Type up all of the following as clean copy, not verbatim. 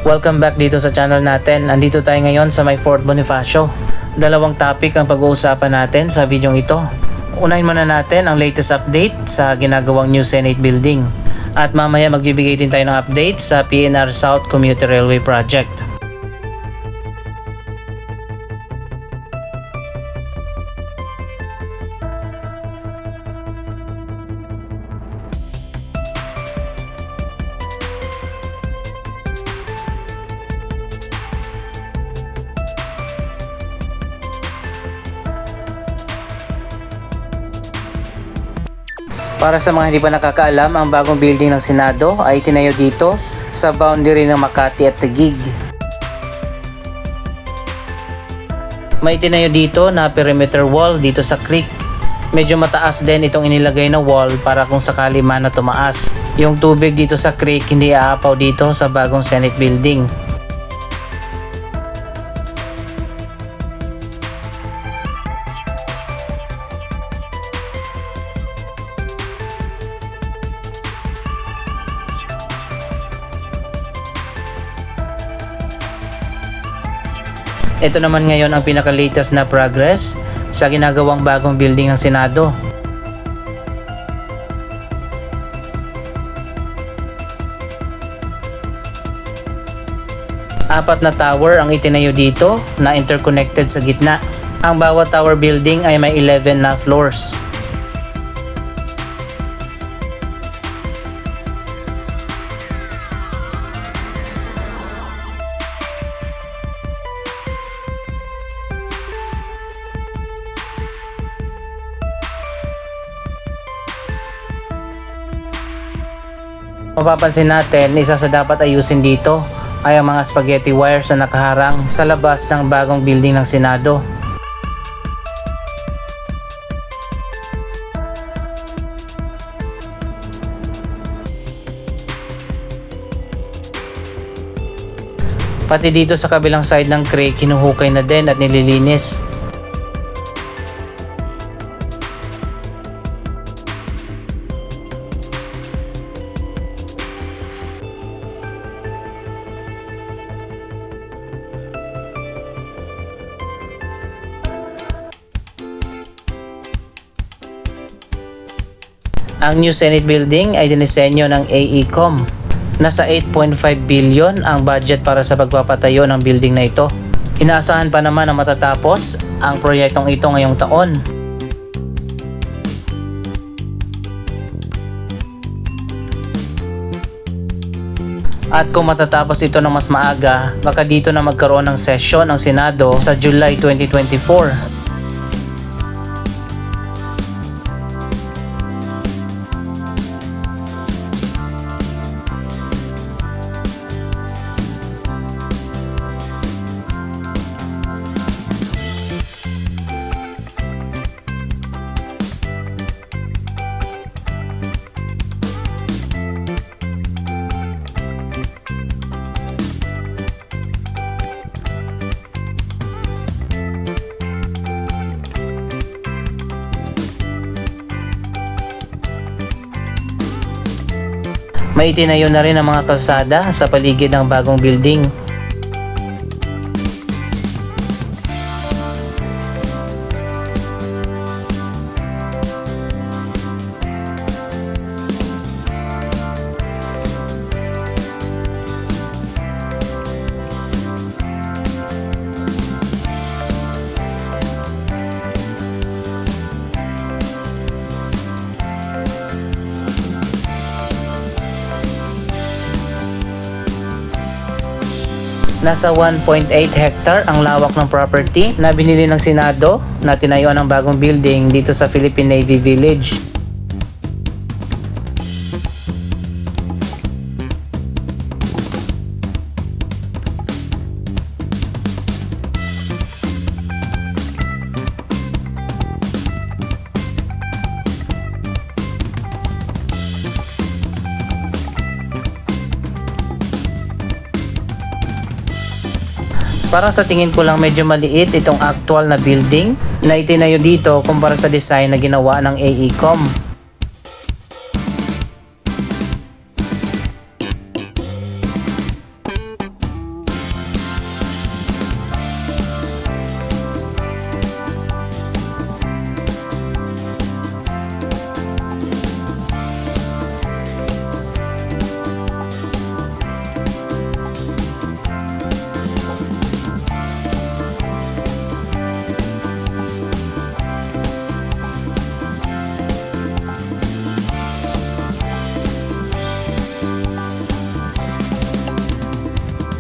Welcome back dito sa channel natin. Andito tayo ngayon sa may Fort Bonifacio. Dalawang topic ang pag-uusapan natin sa video ito. Unahin muna natin ang latest update sa ginagawang new Senate building. At mamaya magbibigay din tayo ng update sa PNR South Commuter Railway Project. Para sa mga hindi pa nakakaalam, ang bagong building ng Senado ay tinayo dito sa boundary ng Makati at Taguig. May tinayo dito na perimeter wall dito sa creek. Medyo mataas din itong inilagay na wall para kung sakali man na tumaas. Yung tubig dito sa creek hindi aapaw dito sa bagong Senate building. Ito naman ngayon ang pinaka-latest na progress sa ginagawang bagong building ng Senado. Apat na tower ang itinayo dito na interconnected sa gitna. Ang bawat tower building ay may 11 na floors. Mapapansin natin, isa sa dapat ayusin dito ay ang mga spaghetti wires na nakaharang sa labas ng bagong building ng Senado. Pati dito sa kabilang side ng creek, hinuhukay na din at nililinis. Ang new Senate building ay dinisenyo ng AECOM. Nasa 8.5 billion ang budget para sa pagpapatayo ng building na ito. Inaasahan pa naman na matatapos ang proyektong ito ngayong taon. At kung matatapos ito ng mas maaga, baka dito na magkaroon ng sesyon ang Senado sa July 2024. May itinayo na rin ang mga kalsada sa paligid ng bagong building. Nasa 1.8 hectare ang lawak ng property na binili ng Senado na tinayuan ng bagong building dito sa Philippine Navy Village. Parang sa tingin ko lang medyo maliit itong actual na building na itinayo dito kumpara sa design na ginawa ng AECOM.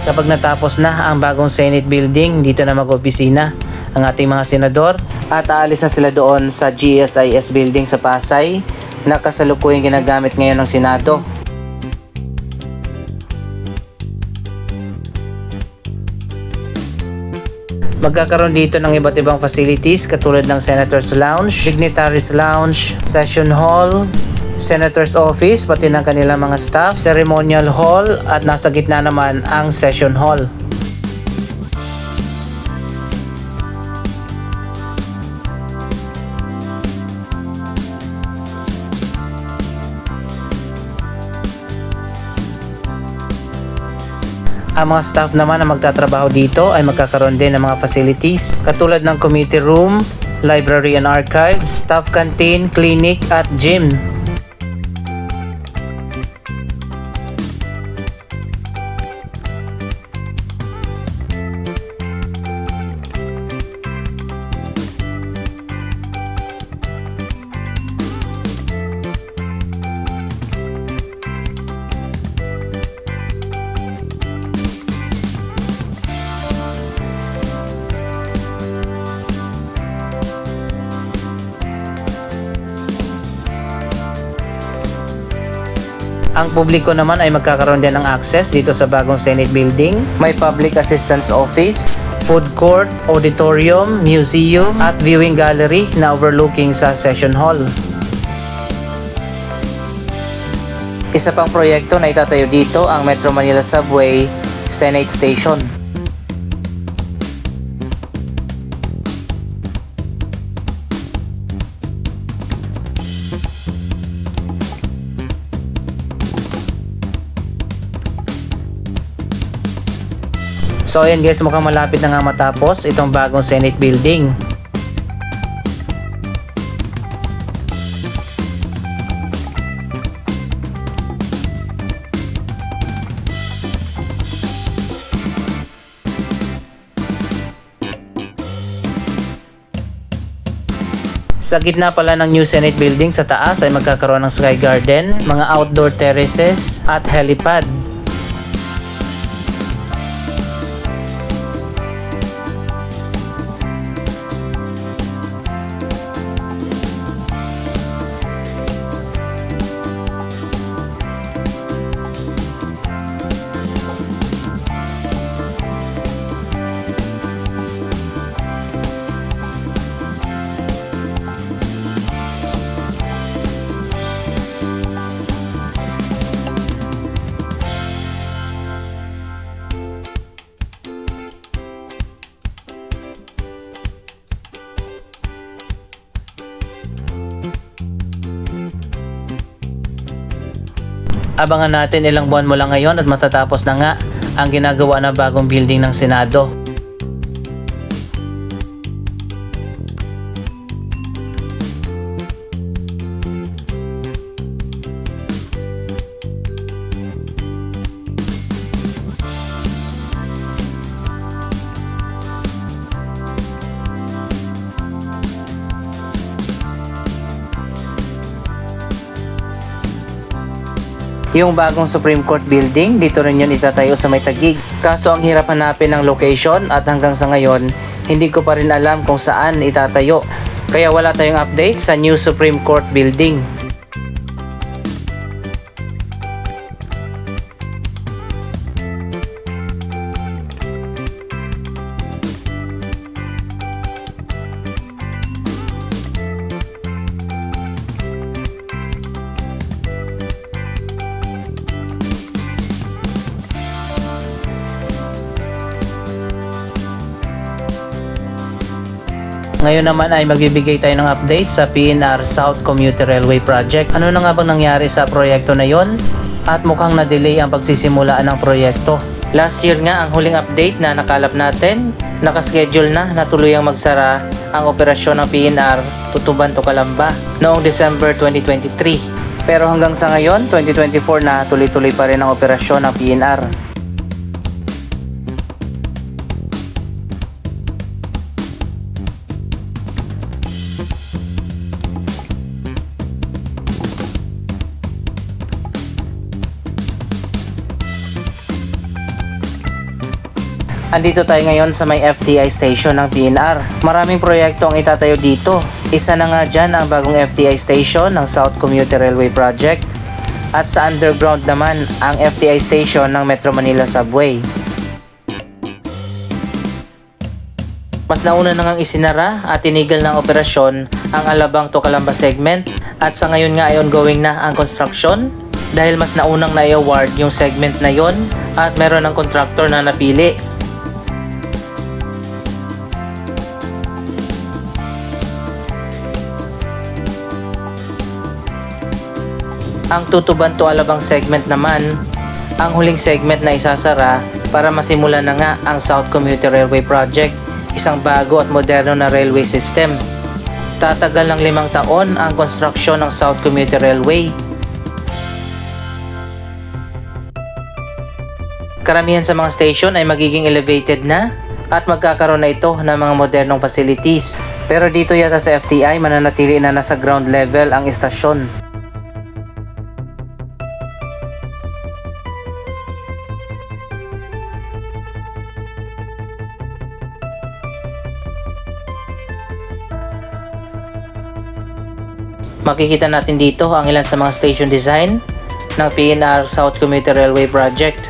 Kapag natapos na ang bagong Senate building, dito na mag-opisina ang ating mga senador at aalis na sila doon sa GSIS building sa Pasay na kasalukuyang ginagamit ngayon ng Senado. Magkakaroon dito ng iba't ibang facilities katulad ng Senator's Lounge, Dignitaries Lounge, Session Hall, Senator's Office, pati ng kanilang mga staff, Ceremonial Hall at nasa gitna naman ang Session Hall. Ang mga staff naman na magtatrabaho dito ay magkakaroon din ng mga facilities katulad ng committee room, library and archive, staff canteen, clinic at gym. Ang publiko naman ay magkakaroon din ng access dito sa bagong Senate building. May public assistance office, food court, auditorium, museum at viewing gallery na overlooking sa session hall. Isa pang proyekto na itatayo dito ang Metro Manila Subway Senate Station. So ayan guys, mukhang malapit na nga matapos itong bagong Senate building. Sa gitna pala ng new Senate building sa taas ay magkakaroon ng sky garden, mga outdoor terraces at helipad. Abangan natin ilang buwan mo lang ngayon at matatapos na nga ang ginagawa na bagong building ng Senado. Yung bagong Supreme Court building, dito rin yun itatayo sa may Taguig. Kaso ang hirap hanapin ng location at hanggang sa ngayon, hindi ko pa rin alam kung saan itatayo. Kaya wala tayong update sa new Supreme Court building. Ngayon naman ay magbibigay tayo ng update sa PNR South Commuter Railway Project. Ano na nga bang nangyari sa proyekto na yon? At mukhang na-delay ang pagsisimulaan ng proyekto. Last year nga ang huling update na nakalap natin, nakaschedule na tuluyang magsara ang operasyon ng PNR Tutuban to Calamba noong December 2023. Pero hanggang sa ngayon, 2024 na tuloy-tuloy pa rin ang operasyon ng PNR. Andito tayo ngayon sa may FTI station ng PNR. Maraming proyekto ang itatayo dito. Isa na nga dyan ang bagong FTI station ng South Commuter Railway Project. At sa underground naman ang FTI station ng Metro Manila Subway. Mas nauna na ngang isinara at tinigil ng operasyon ang Alabang to Calamba segment at sa ngayon nga ay ongoing na ang construction dahil mas naunang na-award yung segment na yon at meron ng contractor na napili. Ang Tutuban to Alabang segment naman, ang huling segment na isasara para masimulan na nga ang South Commuter Railway Project, isang bago at moderno na railway system. Tatagal ng 5 taon ang construction ng South Commuter Railway. Karamihan sa mga station ay magiging elevated na at magkakaroon na ito ng mga modernong facilities. Pero dito yata sa FTI mananatili na nasa ground level ang istasyon. Makikita natin dito ang ilan sa mga station design ng PNR South Commuter Railway Project.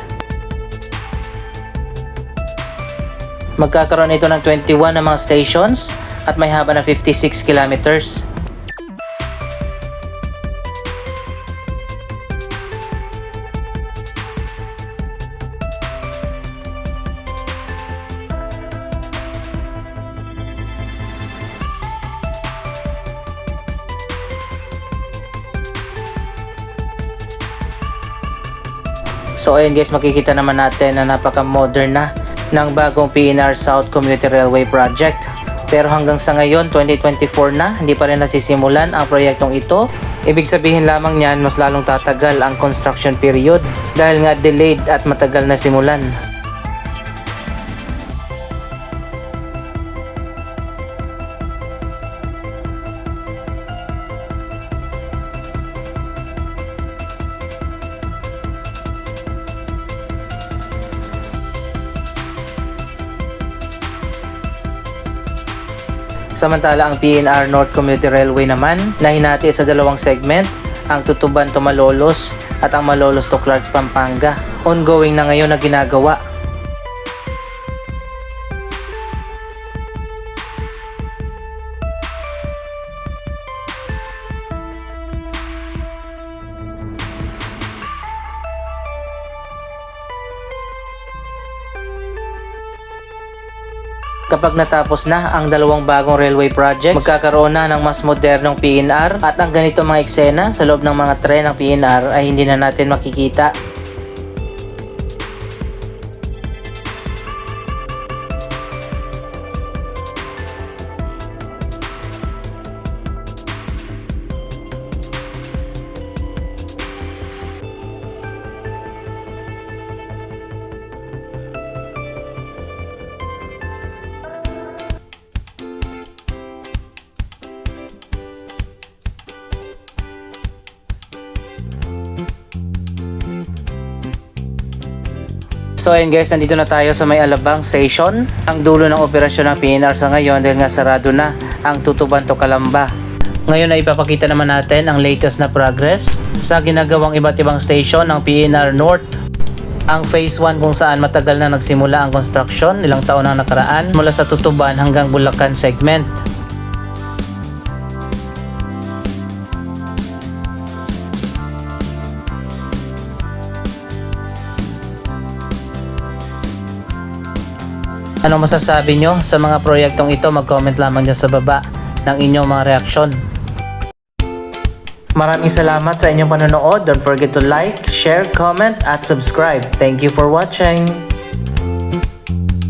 Magkakaroon ito ng 21 na mga stations at may haba na 56 kilometers. So ayun guys, makikita naman natin na napaka-modern na ng bagong PNR South Commuter Railway Project. Pero hanggang sa ngayon, 2024 na, hindi pa rin nasisimulan ang proyektong ito. Ibig sabihin lamang niyan, mas lalong tatagal ang construction period dahil nga delayed at matagal na simulan. Samantala ang PNR North Commuter Railway naman na hinati sa dalawang segment, ang Tutuban to Malolos at ang Malolos to Clark, Pampanga. Ongoing na ngayon na ginagawa. Kapag natapos na ang dalawang bagong railway projects, magkakaroon na ng mas modernong PNR at ang ganito mga eksena sa loob ng mga tren ng PNR ay hindi na natin makikita. So ayun guys, nandito na tayo sa may Alabang Station. Ang dulo ng operasyon ng PNR sa ngayon dahil nga sarado na ang Tutuban to Calamba. Ngayon ay ipapakita naman natin ang latest na progress sa ginagawang iba't ibang station ng PNR North. Ang Phase 1 kung saan matagal na nagsimula ang construction, ilang taon na nakaraan mula sa Tutuban hanggang Bulacan segment. Anong masasabi nyo sa mga proyektong ito? Mag-comment lamang dyan sa baba ng inyong mga reaksyon. Maraming salamat sa inyong panonood. Don't forget to like, share, comment, at subscribe. Thank you for watching.